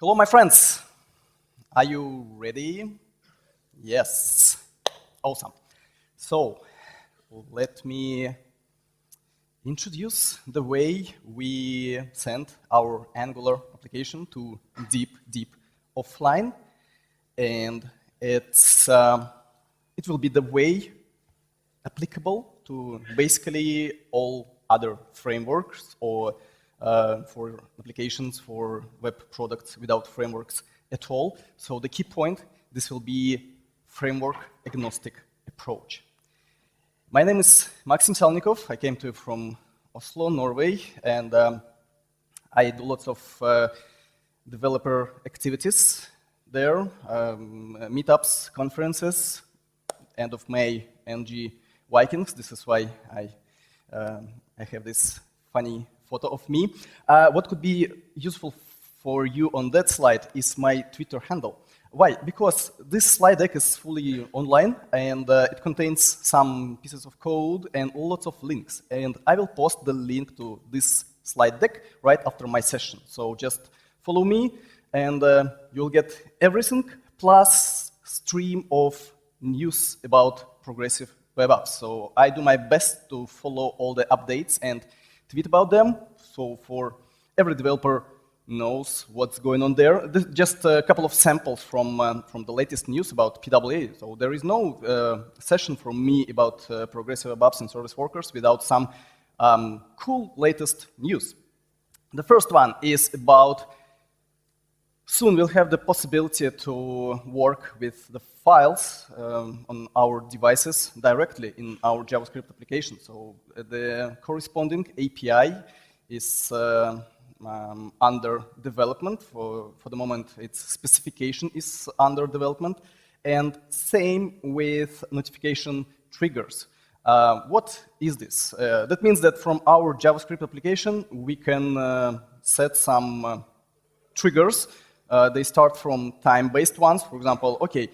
Hello, my friends. Are you ready? Yes. Awesome. So, let me introduce the way we send our Angular application to deep offline. And it will be the way applicable to basically all other frameworks or for applications for web products without frameworks at all. So the key point, this will be framework agnostic approach. My name is Maxim Salnikov. I came from Oslo, Norway, and I do lots of developer activities there, meetups, conferences, end of May, NG Vikings. This is why I have this funny photo of me. What could be useful for you on that slide is my Twitter handle. Why? Because this slide deck is fully online, and it contains some pieces of code and lots of links. And I will post the link to this slide deck right after my session. So just follow me, and you'll get everything, plus stream of news about progressive web apps. So I do my best to follow all the updates and tweet about them. So for every developer knows what's going on there. This is just a couple of samples from the latest news about PWA. So there is no session from me about progressive web apps and service workers without some cool latest news. The first one is about soon we'll have the possibility to work with the files on our devices directly in our JavaScript application. So the corresponding API is under development. For the moment, its specification is under development. And same with notification triggers. What is this? That means that from our JavaScript application, we can set some triggers. They start from time-based ones. For example, okay,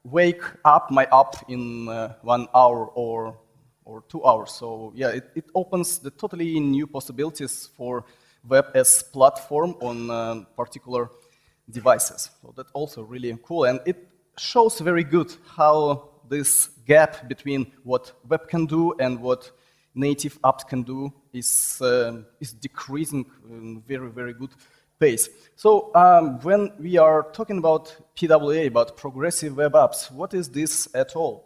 wake up my app in 1 hour or 2 hours. So yeah, it opens the totally new possibilities for web as platform on particular devices. So that's also really cool, and it shows very good how this gap between what web can do and what native apps can do is decreasing in very, very good pace. So when we are talking about PWA, about progressive web apps, what is this at all?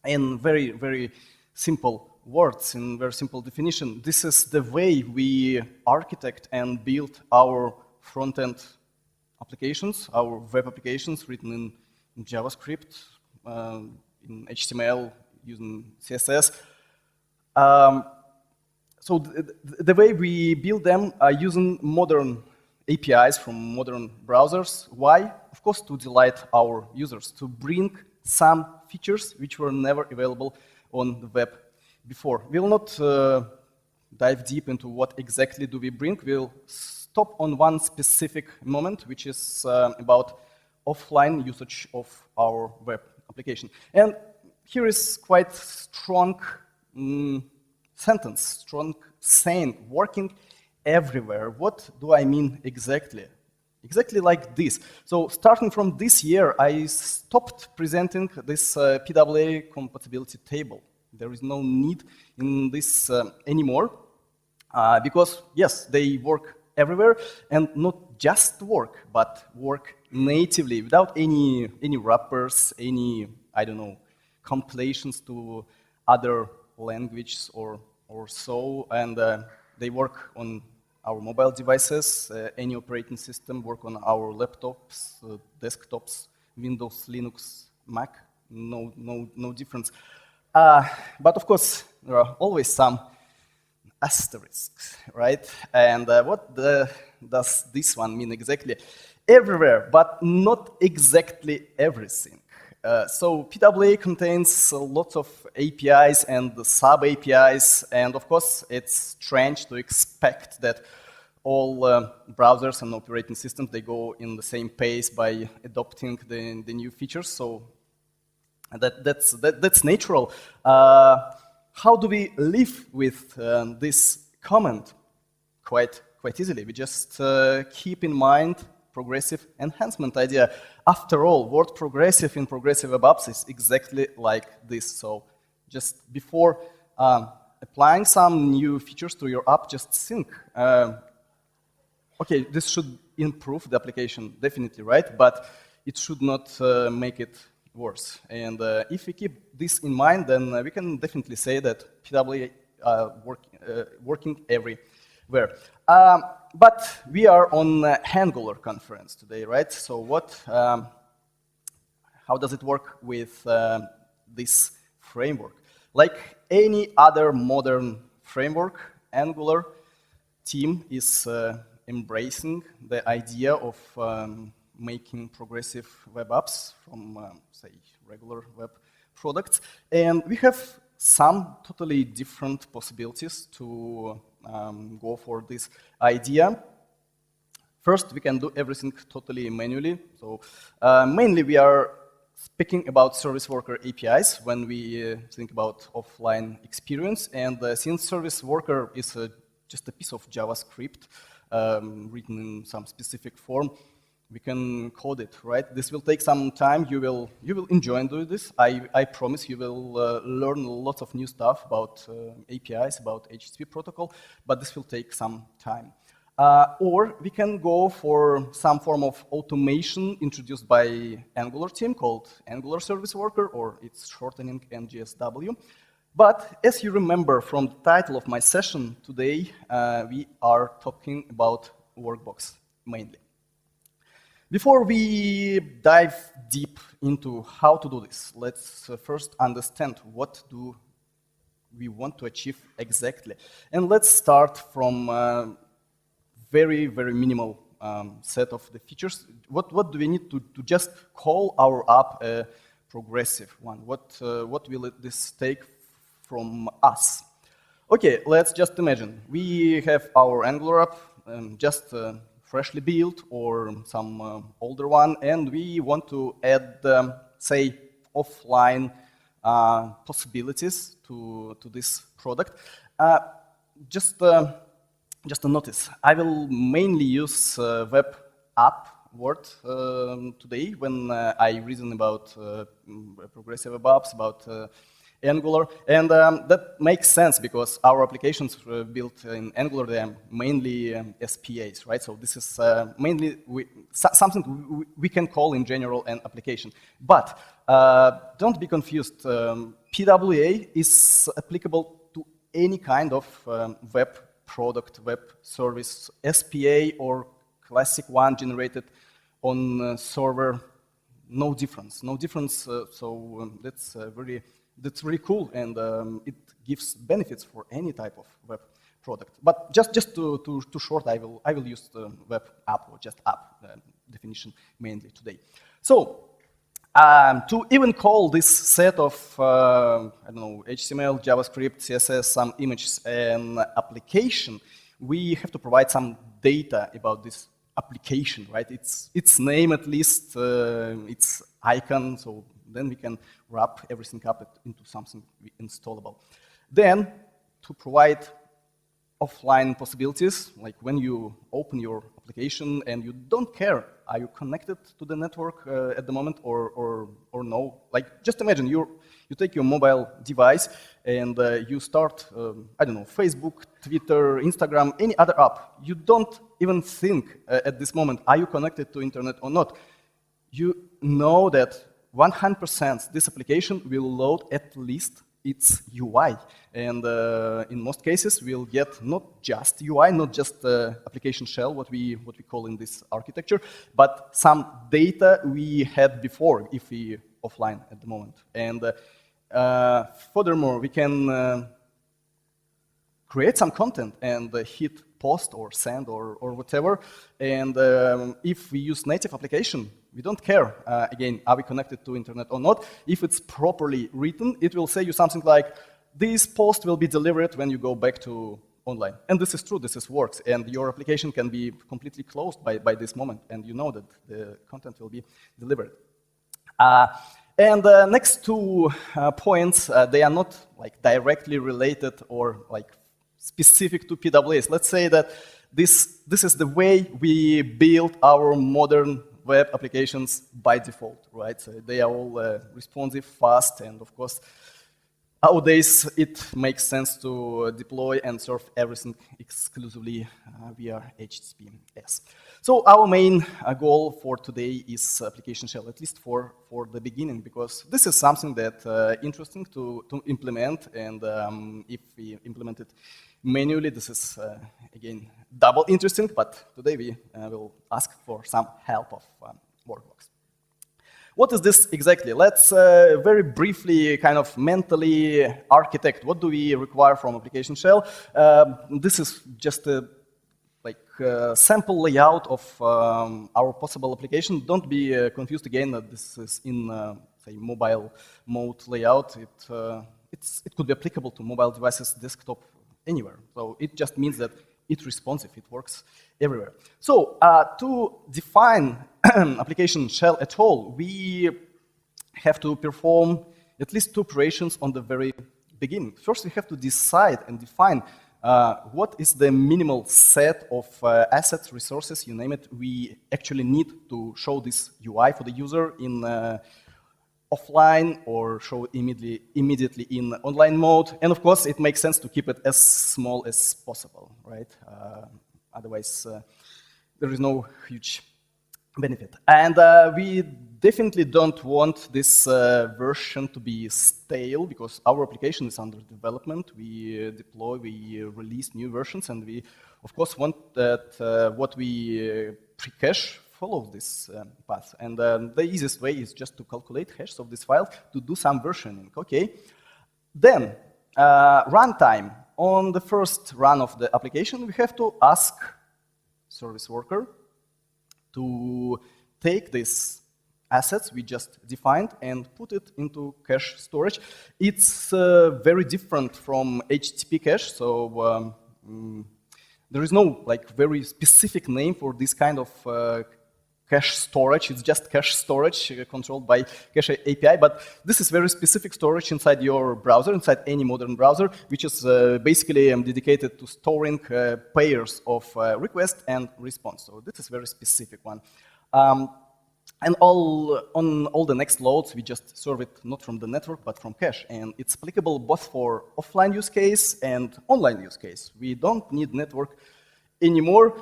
In very, very simple words, in very simple definition, this is the way we architect and build our front-end applications, our web applications written in JavaScript, in HTML, using CSS. So the way we build them are using modern APIs from modern browsers. Why? Of course, to delight our users, to bring some features which were never available on the web before. We'll not dive deep into what exactly do we bring. We'll stop on one specific moment, which is about offline usage of our web application. And here is quite strong sentence, strong saying, working everywhere. What do I mean exactly? Exactly like this. So starting from this year, I stopped presenting this PWA compatibility table. There is no need in this anymore because, yes, they work everywhere, and not just work, but work natively without any wrappers, any, I don't know, compilations to other languages or so, and they work on our mobile devices, any operating system, work on our laptops, desktops, Windows, Linux, Mac, no difference. But of course, there are always some asterisks, right? And what does this one mean exactly? Everywhere, but not exactly everything. So PWA contains lots of APIs and sub-APIs, and of course, it's strange to expect that all browsers and operating systems, they go in the same pace by adopting the new features. So that's natural. How do we live with this comment? Quite quite easily. We just keep in mind progressive enhancement idea. After all, word progressive in progressive web apps is exactly like this. So just before applying some new features to your app, just think, okay, this should improve the application, definitely, right? But it should not make it worse. And if we keep this in mind, then we can definitely say that PWA working everywhere. But we are on Angular conference today, right? So how does it work with this framework? Like any other modern framework, Angular team is embracing the idea of making progressive web apps from, say, regular web products. And we have some totally different possibilities to go for this idea. First, we can do everything totally manually. So mainly we are speaking about service worker APIs when we think about offline experience. And since service worker is just a piece of JavaScript written in some specific form, we can code it, right? This will take some time. You will enjoy doing this. I promise you will learn lots of new stuff about APIs, about HTTP protocol, but this will take some time. Or we can go for some form of automation introduced by Angular team called Angular Service Worker, or its shortening NGSW. But as you remember from the title of my session today, we are talking about Workbox mainly. Before we dive deep into how to do this, let's first understand what do we want to achieve exactly. And let's start from very, very minimal set of the features. What do we need to just call our app a progressive one? What will this take from us? Okay, let's just imagine. We have our Angular app, just freshly built or some older one, and we want to add, say, offline possibilities to this product. Just a notice, I will mainly use web app word today when I reason about progressive web apps, about Angular, and that makes sense because our applications were built in Angular. They are mainly SPAs, right? So this is mainly something we can call in general an application. But don't be confused. PWA is applicable to any kind of web product, web service, SPA or classic one generated on server. No difference. So that's really cool, and it gives benefits for any type of web product. But just to short, I will use the web app or just app definition mainly today. So to even call this set of I don't know, HTML, JavaScript, CSS, some images an application, we have to provide some data about this application, right? Its name at least, its icon. So then we can wrap everything up into something installable. Then, to provide offline possibilities, like when you open your application and you don't care, are you connected to the network at the moment or no? Like, just imagine you take your mobile device and you start, I don't know, Facebook, Twitter, Instagram, any other app. You don't even think at this moment, are you connected to internet or not? You know that 100% this application will load at least its UI. And in most cases, we'll get not just UI, not just application shell, what we call in this architecture, but some data we had before if we offline at the moment. And furthermore, we can create some content and hit post or send or whatever. And if we use native application, we don't care, again, are we connected to internet or not. If it's properly written, it will say you something like, this post will be delivered when you go back to online. And this is true, this works. And your application can be completely closed by this moment. And you know that the content will be delivered. And the next two points, they are not like directly related or like specific to PWAs. Let's say that this is the way we build our modern web applications by default, right? So they are all responsive, fast, and of course, nowadays it makes sense to deploy and serve everything exclusively via HTTPS. So our main goal for today is application shell, at least for the beginning, because this is something that interesting to implement, and if we implement it manually, this is, again, double interesting, but today we will ask for some help of Workbox. What is this exactly? Let's very briefly kind of mentally architect. What do we require from application shell? This is just a sample layout of our possible application. Don't be confused again that this is in, say, mobile mode layout. It could be applicable to mobile devices, desktop, anywhere. So it just means that it's responsive, it works everywhere. So to define application shell at all, we have to perform at least two operations on the very beginning. First, we have to decide and define what is the minimal set of assets, resources, you name it, we actually need to show this UI for the user in offline or show immediately in online mode. And of course, it makes sense to keep it as small as possible, right? Otherwise, there is no huge benefit. And we definitely don't want this version to be stale, because our application is under development. We deploy, we release new versions, and we, of course, want that what we pre-cache follow this path. And the easiest way is just to calculate hashes of this file to do some versioning, okay? Then, runtime. On the first run of the application, we have to ask service worker to take these assets we just defined and put it into cache storage. It's very different from HTTP cache, so there is no very specific name for this kind of cache storage. It's just cache storage controlled by Cache API, but this is very specific storage inside your browser, inside any modern browser, which is basically dedicated to storing pairs of request and response. So this is a very specific one. And on all the next loads, we just serve it not from the network, but from cache. And it's applicable both for offline use case and online use case. We don't need network anymore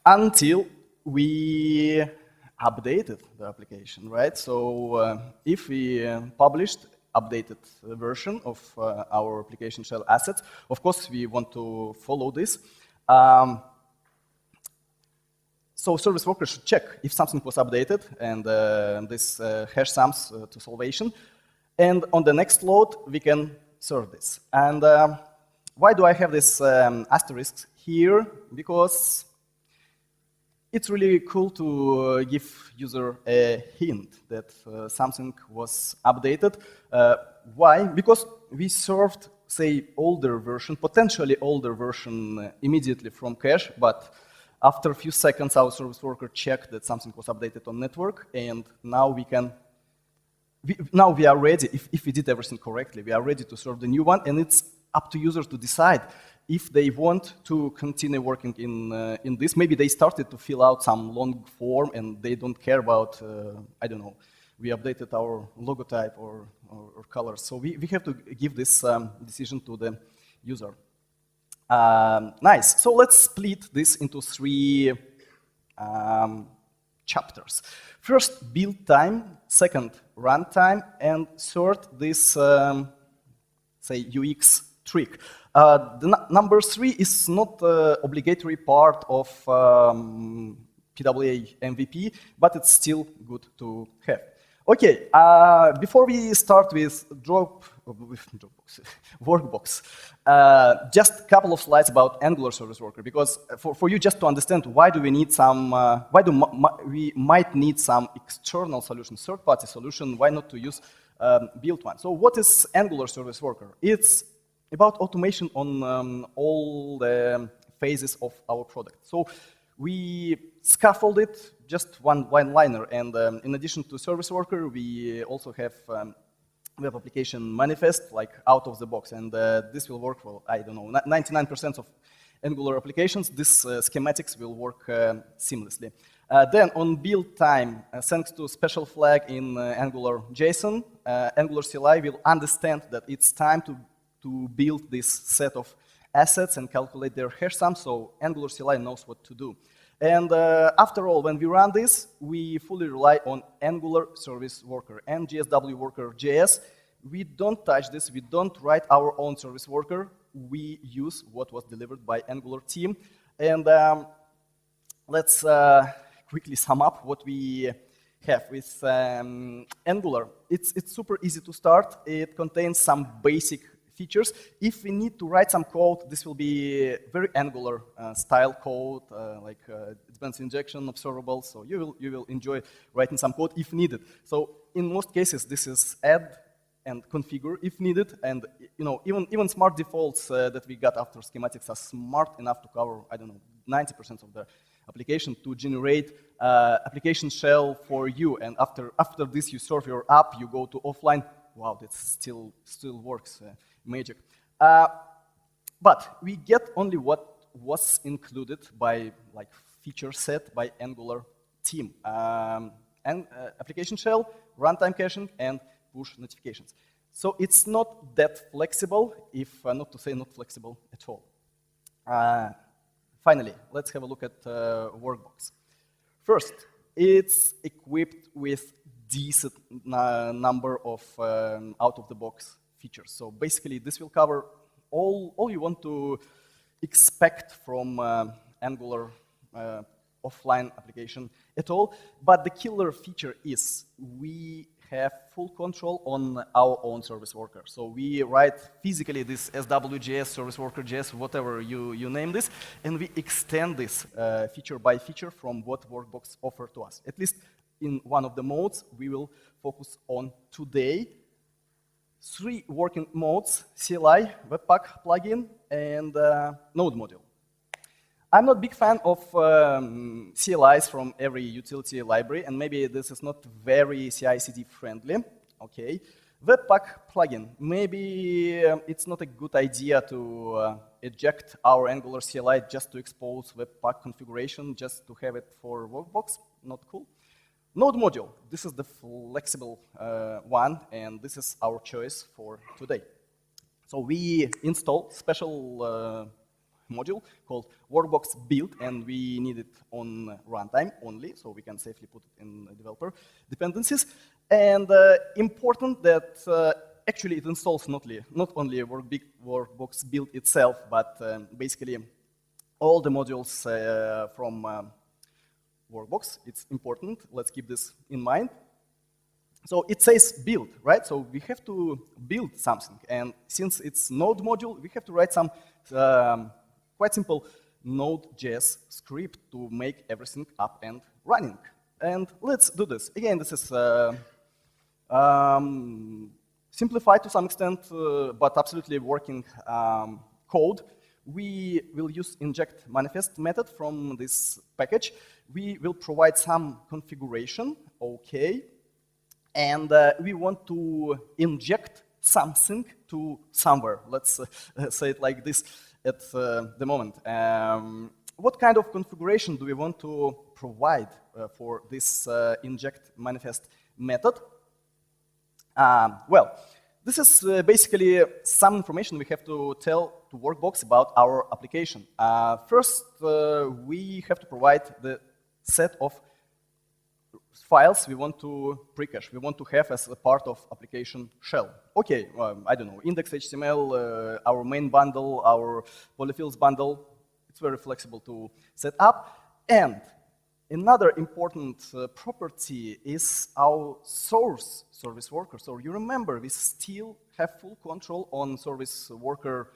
until we updated the application, right? So if we published updated version of our application shell assets, of course we want to follow this. So service worker should check if something was updated, and this hash sums to salvation. And on the next load, we can serve this. And why do I have this asterisk here? Because it's really cool to give user a hint that something was updated. Why? Because we served, say, older version, potentially older version immediately from cache, but after a few seconds, our service worker checked that something was updated on network, and now we are ready, if we did everything correctly, we are ready to serve the new one, and it's up to users to decide if they want to continue working in this. Maybe they started to fill out some long form and they don't care about, I don't know, we updated our logotype or colors. So we have to give this decision to the user. Nice. So let's split this into three chapters. First, build time. Second, runtime. And third, this, say, UX trick. The number 3 is not the obligatory part of PWA MVP, but it's still good to have. Okay, before we start with Workbox, just a couple of slides about Angular Service Worker, because for you just to understand why do we need some, we might need some external solution, third-party solution, why not to use built one. So what is Angular Service Worker? It's about automation on all the phases of our product. So we scaffold it, just one-liner, and in addition to service worker, we also have web application manifest, like out of the box, and this will work for, I don't know, 99% of Angular applications, these schematics will work seamlessly. Then on build time, thanks to special flag in Angular JSON, Angular CLI will understand that it's time to build this set of assets and calculate their hash sum, so Angular CLI knows what to do. And after all, when we run this, we fully rely on Angular Service Worker and GSW Worker JS. We don't touch this, we don't write our own service worker, we use what was delivered by Angular team. And let's quickly sum up what we have with Angular. It's super easy to start. It contains some basic features. If we need to write some code, this will be very Angular style code, like dependency injection, observable. So you will enjoy writing some code if needed. So in most cases, this is add and configure if needed. And even smart defaults that we got after schematics are smart enough to cover, I don't know, 90% of the application to generate application shell for you. And after this, you serve your app, you go to offline. Wow, that still works, magic. But we get only what was included by feature set by Angular team. And application shell, runtime caching, and push notifications. So it's not that flexible, if not to say not flexible at all. Finally, let's have a look at Workbox. First, it's equipped with decent number of out-of-the-box features. So basically, this will cover all you want to expect from Angular offline application at all. But the killer feature is we have full control on our own service worker. So we write physically this SWJS, service worker JS, whatever you name this, and we extend this feature by feature from what Workbox offered to us. At least in one of the modes we will focus on today. 3 working modes: CLI, Webpack plugin, and node module. I'm not a big fan of CLIs from every utility library, and maybe this is not very CI/CD friendly. Okay, Webpack plugin. Maybe it's not a good idea to eject our Angular CLI just to expose Webpack configuration, just to have it for Workbox. Not cool. Node module. This is the flexible one, and this is our choice for today. So we install special module called Workbox build, and we need it on runtime only, so we can safely put it in developer dependencies. And important that actually it installs not only Workbox build itself, but basically all the modules from Workbox. It's important. Let's keep this in mind. So it says build, right? So we have to build something, and since it's node module, we have to write some quite simple Node.js script to make everything up and running. And let's do this. Again, this is simplified to some extent, but absolutely working code. We will use inject manifest method from this package. We will provide some configuration, okay, and we want to inject something to somewhere. Let's say it like this at the moment. What kind of configuration do we want to provide for this inject manifest method? Well, this is basically some information we have to tell to Workbox about our application. First, we have to provide the set of files we want to pre-cache, we want to have as a part of application shell. Okay, I don't know, index.html, our main bundle, our polyfills bundle. It's very flexible to set up. And another important property is our source service worker. So you remember, we still have full control on service worker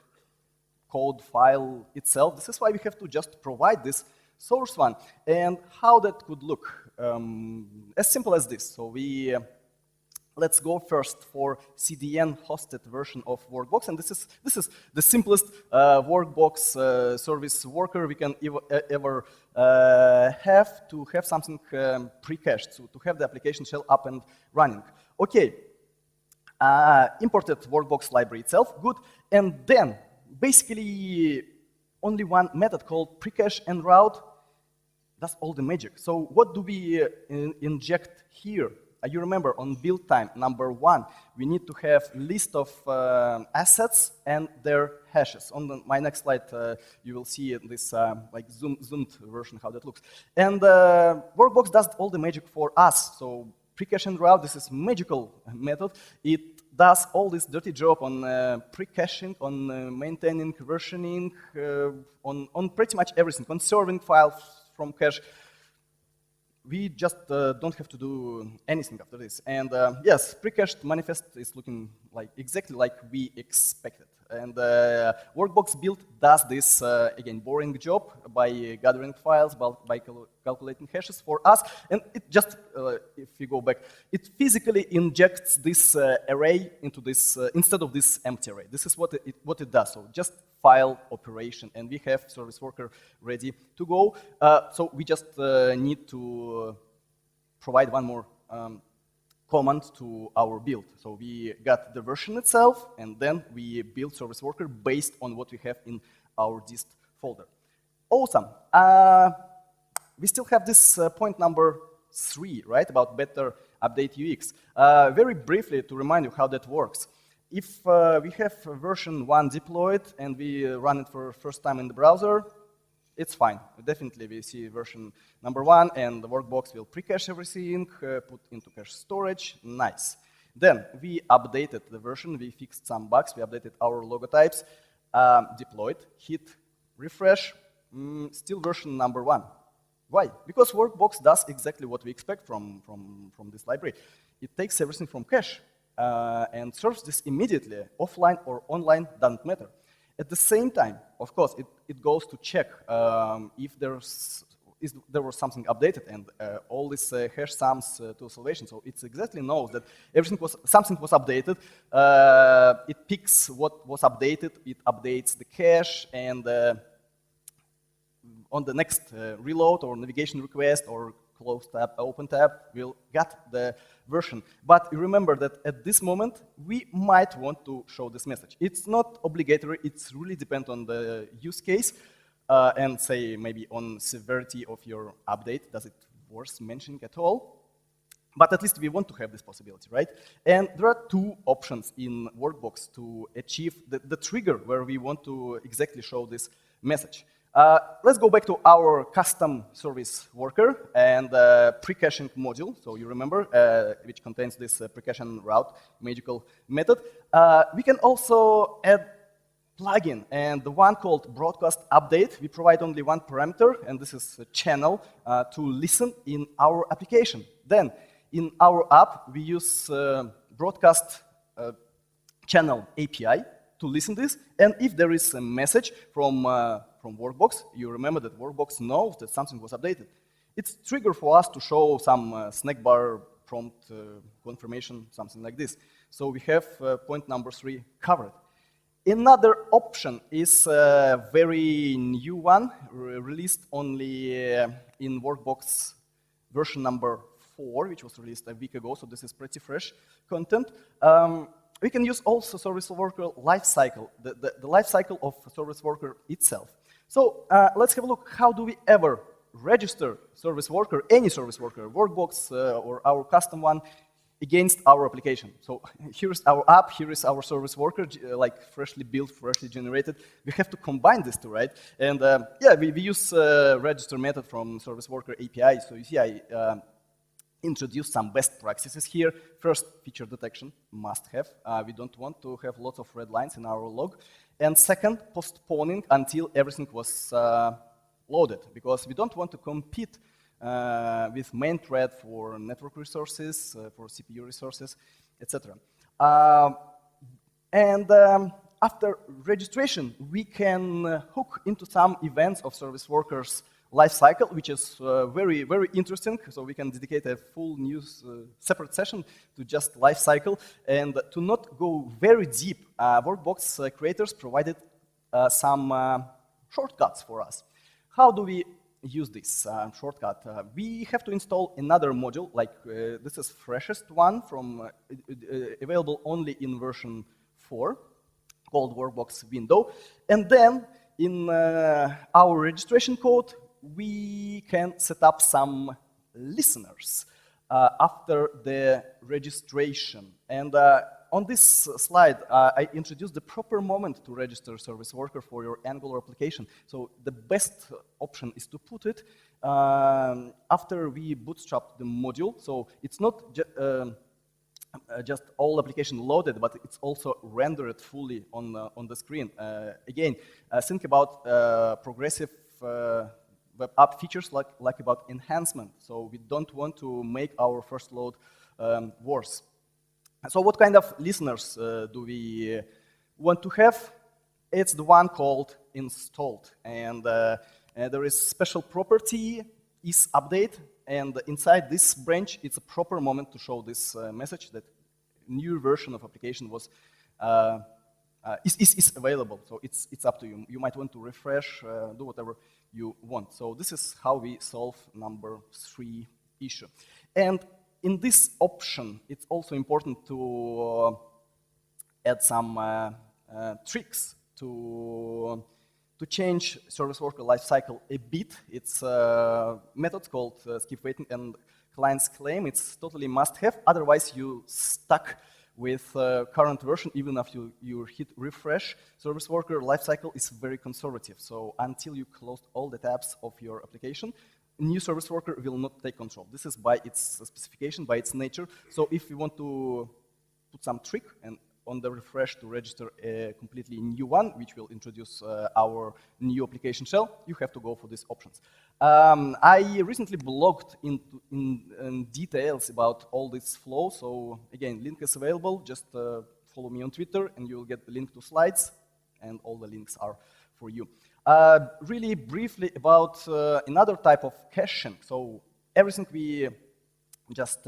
code file itself. This is why we have to just provide this source one. And how that could look? As simple as this. So let's go first for CDN hosted version of Workbox, and this is the simplest Workbox service worker we can ever have to have something pre-cached, so to have the application shell up and running. Okay, imported Workbox library itself, good, and then basically only one method called precache and route does all the magic. So what do we inject here? You remember on build time number 1, we need to have list of assets and their hashes. On my next slide, you will see this like zoomed version how that looks. And Workbox does all the magic for us. So precache and route, this is magical method. It does all this dirty job on pre-caching, on maintaining, versioning, on pretty much everything, on serving files from cache. We just don't have to do anything after this. And yes, pre-cached manifest is looking like exactly like we expected. And Workbox build does this, again, boring job by gathering files, by calculating hashes for us. And it just, if you go back, it physically injects this array into this, instead of this empty array. This is what it does. So just file operation, and we have service worker ready to go. So we just need to provide one more command to our build. So we got the version itself, and then we build service worker based on what we have in our dist folder. Awesome. We still have this point number 3, right, about better update UX. Very briefly to remind you how that works. If we have version 1 deployed and we run it for the first time in the browser, it's fine. Definitely we see version number 1 and the Workbox will pre-cache everything, put into cache storage, nice. Then we updated the version, we fixed some bugs, we updated our logo types, deployed, hit refresh, still version number 1. Why? Because Workbox does exactly what we expect from this library. It takes everything from cache and serves this immediately, offline or online, doesn't matter. At the same time, of course, it goes to check if there was something updated and all this hash sums to salvation. So it exactly knows that something was updated. It picks what was updated. It updates the cache, and on the next reload or navigation request or close tab, open tab, we'll get the version. But remember that at this moment, we might want to show this message. It's not obligatory. It's really depends on the use case and say maybe on severity of your update. Does it worth mentioning at all? But at least we want to have this possibility, right? And there are 2 options in Workbox to achieve the trigger where we want to exactly show this message. Let's go back to our custom service worker and pre-caching module. So you remember, which contains this pre-caching route magical method. We can also add plugin, and the one called broadcast update. We provide only one parameter, and this is a channel to listen in our application. Then in our app, we use broadcast channel API to listen this, and if there is a message from Workbox, you remember that Workbox knows that something was updated. It's trigger for us to show some snack bar prompt confirmation, something like this. So we have point number 3 covered. Another option is a very new one, released only in Workbox version number 4, which was released a week ago, so this is pretty fresh content. We can use also service worker lifecycle, the lifecycle of service worker itself. So let's have a look. How do we ever register service worker, any service worker, Workbox or our custom one, against our application? So here's our app, here is our service worker, like freshly built, freshly generated. We have to combine these 2, right? And yeah, we use register method from service worker API. So you see, I introduce some best practices here. First, feature detection, must have. We don't want to have lots of red lines in our log. And second, postponing until everything was loaded, because we don't want to compete with main thread for network resources, for CPU resources, etc. After registration, we can hook into some events of service workers lifecycle, which is very, very interesting. So we can dedicate a full news separate session to just lifecycle. And to not go very deep, Workbox creators provided some shortcuts for us. How do we use this shortcut? We have to install another module, like this is freshest one from available only in version 4, called Workbox window. And then in our registration code, we can set up some listeners after the registration. And on this slide, I introduced the proper moment to register service worker for your Angular application. So the best option is to put it after we bootstrap the module. So it's not just all application loaded, but it's also rendered fully on the screen. Again, think about progressive web app features like about enhancement. So we don't want to make our first load worse. So what kind of listeners do we want to have? It's the one called installed. And there is special property is update. And inside this branch, it's a proper moment to show this message that new version of application was is available. So it's up to you. You might want to refresh, do whatever you want. So this is how we solve number 3 issue. And in this option, it's also important to add some tricks to change service worker lifecycle a bit. It's a method called skip waiting and client's claim. It's totally must-have. Otherwise, you stuck with current version, even if you hit refresh. Service worker lifecycle is very conservative. So until you closed all the tabs of your application, new service worker will not take control. This is by its specification, by its nature. So if you want to put some trick and on the refresh to register a completely new one, which will introduce our new application shell, you have to go for these options. I recently blogged in details about all this flow. So again, link is available. Just follow me on Twitter and you'll get the link to slides, and all the links are for you. Really briefly about another type of caching. So everything we just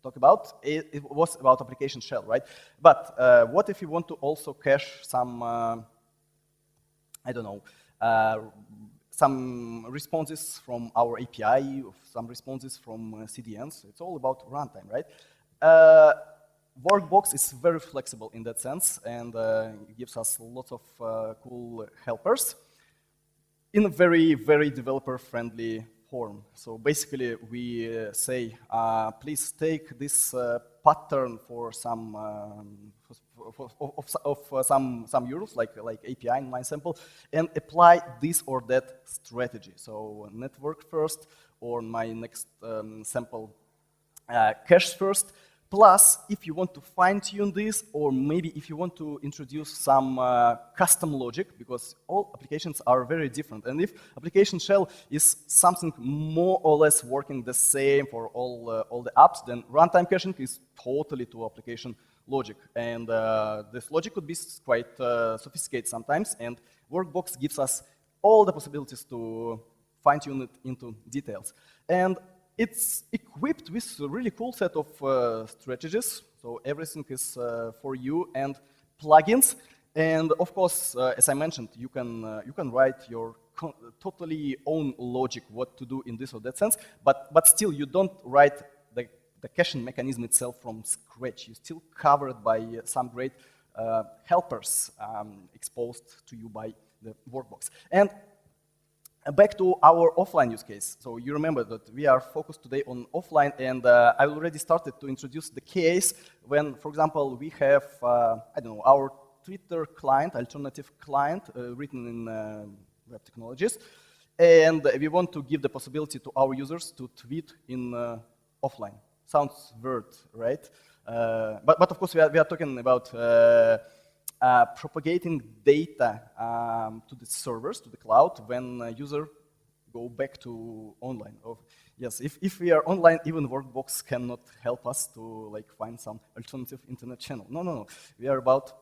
talk about, it was about application shell, right? But what if you want to also cache some, I don't know, some responses from our API, some responses from CDNs? It's all about runtime, right? Workbox is very flexible in that sense, and it gives us lots of cool helpers in a very, very developer-friendly form. So basically, we say, please take this pattern for some some URLs, like API in my sample, and apply this or that strategy. So network first, or my next sample cache first. Plus, if you want to fine-tune this, or maybe if you want to introduce some custom logic, because all applications are very different. And if application shell is something more or less working the same for all the apps, then runtime caching is totally to application logic. And this logic could be quite sophisticated sometimes, and Workbox gives us all the possibilities to fine-tune it into details. And it's equipped with a really cool set of strategies. So everything is for you, and plugins. And of course, as I mentioned, you can write your totally own logic, what to do in this or that sense. But still, you don't write the caching mechanism itself from scratch. You're still covered by some great helpers exposed to you by the Workbox. And back to our offline use case. So you remember that we are focused today on offline, and I already started to introduce the case when, for example, we have, I don't know, our Twitter client, alternative client, written in web technologies, and we want to give the possibility to our users to tweet in offline. Sounds weird, right? But of course, we are talking about propagating data to the servers, to the cloud, when user go back to online. Yes, if we are online, even Workbox cannot help us to find some alternative internet channel. No. We are about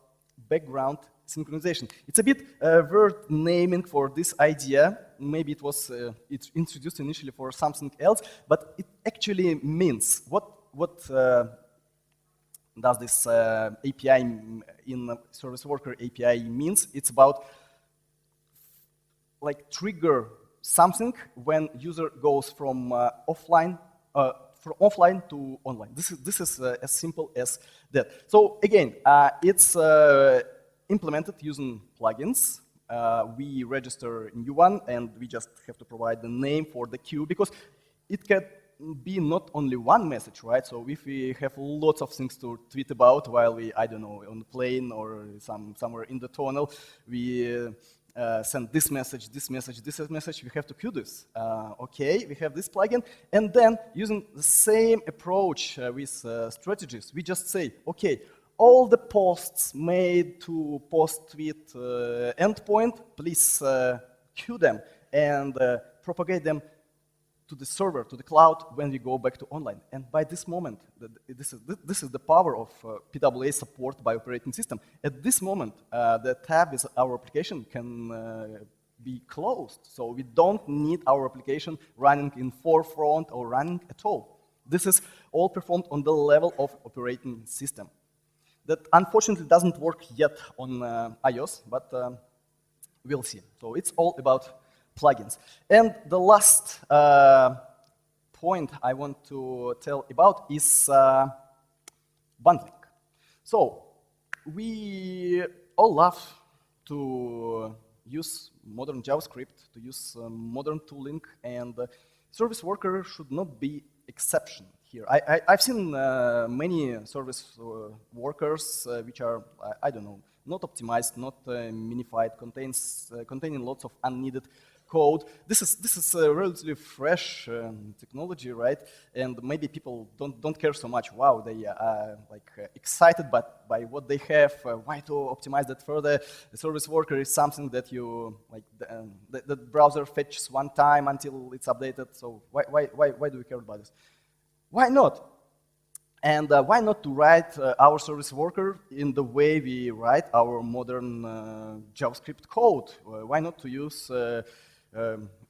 background synchronization. It's a bit weird naming for this idea. Maybe it was it's introduced initially for something else, but it actually means what does this API in service worker API means? It's about trigger something when user goes from offline to online. This is as simple as that. So again, it's implemented using plugins. we register a new one, and we just have to provide the name for the queue, because it can be not only one message, right? So if we have lots of things to tweet about while we, I don't know, on the plane or somewhere in the tunnel, we send this message, this message, this message, we have to queue this. Okay, we have this plugin, and then using the same approach with strategies, we just say, okay, all the posts made to post-tweet endpoint, please queue them and propagate them to the server, to the cloud, when we go back to online. And by this moment, this is the power of PWA support by operating system. At this moment, the tab with our application can be closed. So we don't need our application running in forefront or running at all. This is all performed on the level of operating system. That unfortunately doesn't work yet on iOS, but we'll see. So it's all about plugins. And the last point I want to tell about is bundling. So we all love to use modern JavaScript, to use modern tooling, and service worker should not be exception here. I've seen many service workers which are, I don't know, not optimized, not minified, containing lots of unneeded code. This is a relatively fresh technology, right? And maybe people don't care so much. Wow, they are excited by what they have. Why to optimize that further? The service worker is something that you the browser fetches one time until it's updated. So why do we care about this? Why not? And why not to write our service worker in the way we write our modern JavaScript code? Why not to use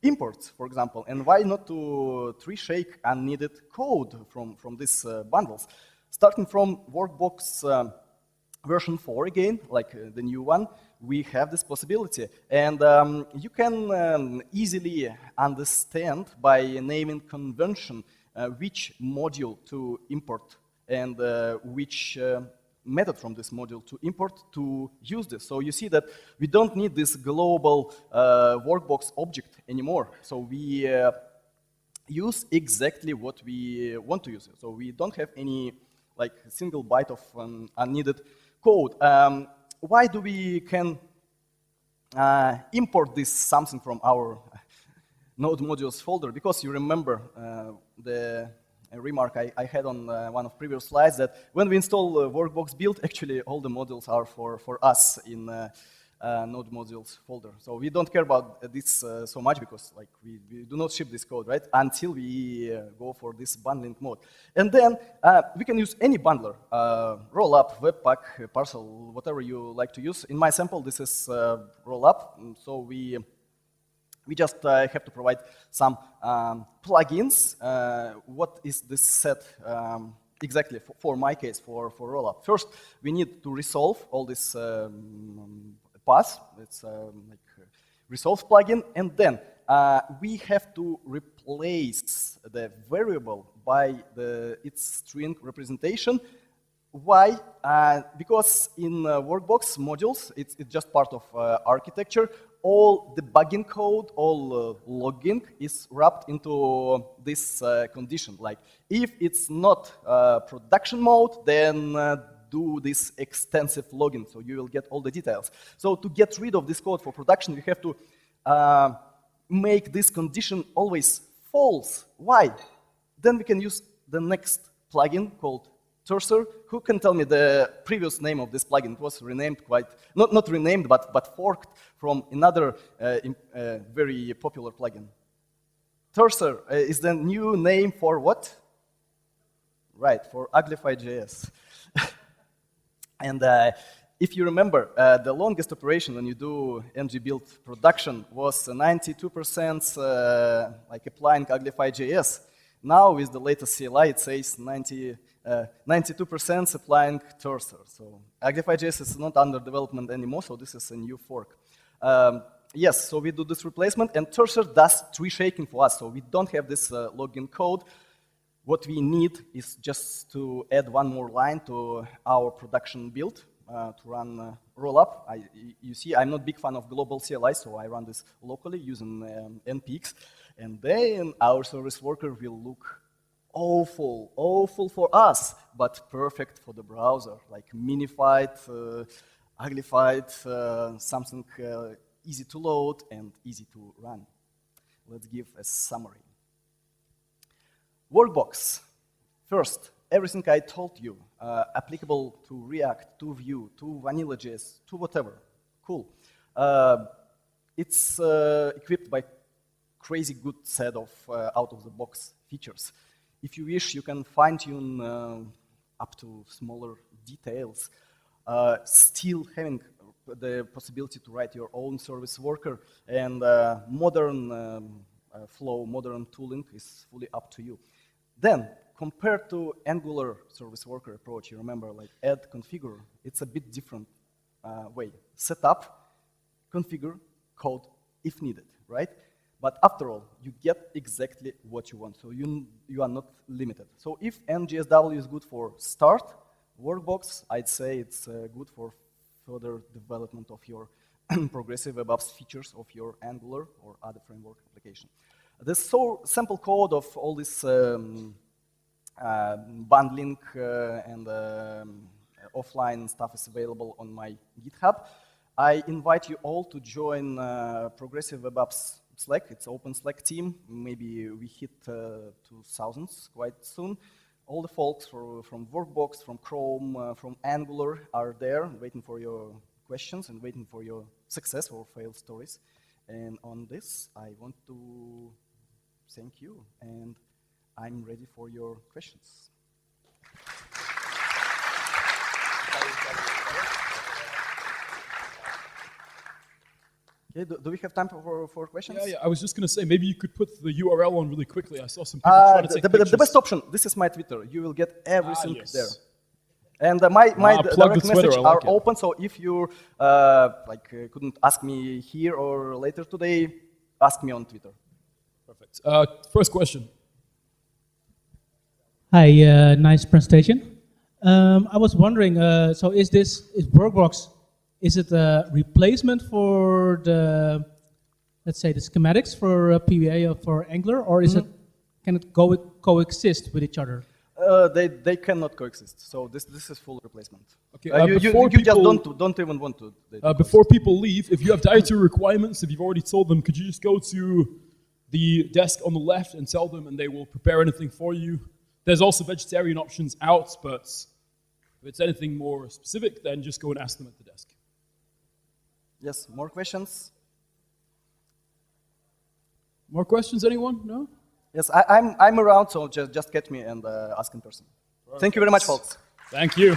imports, for example? And why not to tree-shake unneeded code from these bundles? Starting from Workbox version 4 again, like the new one, we have this possibility. And you can easily understand by naming convention which module to import and which method from this module to import to use this. So you see that we don't need this global Workbox object anymore. So we use exactly what we want to use. So we don't have any single byte of unneeded code. Why do we can import this something from our node modules folder? Because you remember the remark I had on one of previous slides that when we install Workbox build, actually all the modules are for us in node modules folder. So we don't care about this so much because we do not ship this code, right? Until we go for this bundling mode. And then we can use any bundler, rollup, webpack, parcel, whatever you like to use. In my sample, this is rollup. So we just have to provide some plugins. What is this set exactly for my case, for rollup? First, we need to resolve all this paths. It's resolve plugin. And then we have to replace the variable by its string representation. Why? Because in Workbox modules, it's just part of architecture. All debugging code, all logging is wrapped into this condition. Like, if it's not production mode, then do this extensive logging, so you will get all the details. So to get rid of this code for production, we have to make this condition always false. Why? Then we can use the next plugin called Cursor. Who can tell me the previous name of this plugin? It was renamed not renamed, but forked from another very popular plugin. Cursor is the new name for what? Right, for Uglify.js. And if you remember, the longest operation when you do ng build production was 92% applying Uglify.js. Now with the latest CLI, it says 92% applying Cursor. So Uglify.js is not under development anymore, so this is a new fork. Yes, so we do this replacement, and Cursor does tree shaking for us, so we don't have this login code. What we need is just to add one more line to our production build. to run rollup. You see, I'm not a big fan of global CLI, so I run this locally using npx. And then our service worker will look awful for us, but perfect for the browser, like minified, uglified, something easy to load and easy to run. Let's give a summary. Workbox. First, everything I told you, applicable to React, to Vue, to vanilla.js, to whatever. Cool. It's equipped by crazy good set of out-of-the-box features. If you wish, you can fine-tune up to smaller details, still having the possibility to write your own service worker, and modern flow, modern tooling is fully up to you. Then, compared to Angular service worker approach, you remember, like add, configure, it's a bit different way. Set up, configure, code if needed, right? But after all, you get exactly what you want, so you are not limited. So if NGSW is good for start, Workbox, I'd say it's good for further development of your progressive web apps features of your Angular or other framework application. This so sample code of all this bundling and offline stuff is available on my GitHub. I invite you all to join Progressive Web Apps Slack. It's open Slack team. Maybe we hit 2000s quite soon. All the folks from Workbox, from Chrome, from Angular are there waiting for your questions and waiting for your success or failed stories. And on this, I want to thank you, and I'm ready for your questions. Okay, do we have time for questions? Yeah, I was just going to say, maybe you could put the URL on really quickly. I saw some people trying to take pictures. The best option, this is my Twitter. You will get everything there. And my direct messages are open, so if you couldn't ask me here or later today, ask me on Twitter. Perfect. First question. Hi, nice presentation. I was wondering, so is Workbox, is it a replacement for the, let's say, the schematics for PWA or for Angular, or is can it coexist with each other? They cannot coexist. So this is full replacement. Okay. You just don't even want to. Before people leave, if you have dietary requirements, if you've already told them, could you just go to the desk on the left and tell them, and they will prepare anything for you? There's also vegetarian options out, but if it's anything more specific, then just go and ask them at the desk. Yes, more questions? More questions, anyone? No? Yes, I'm around, so just get me and ask in person. Perfect. Thank you very much, folks. Thank you.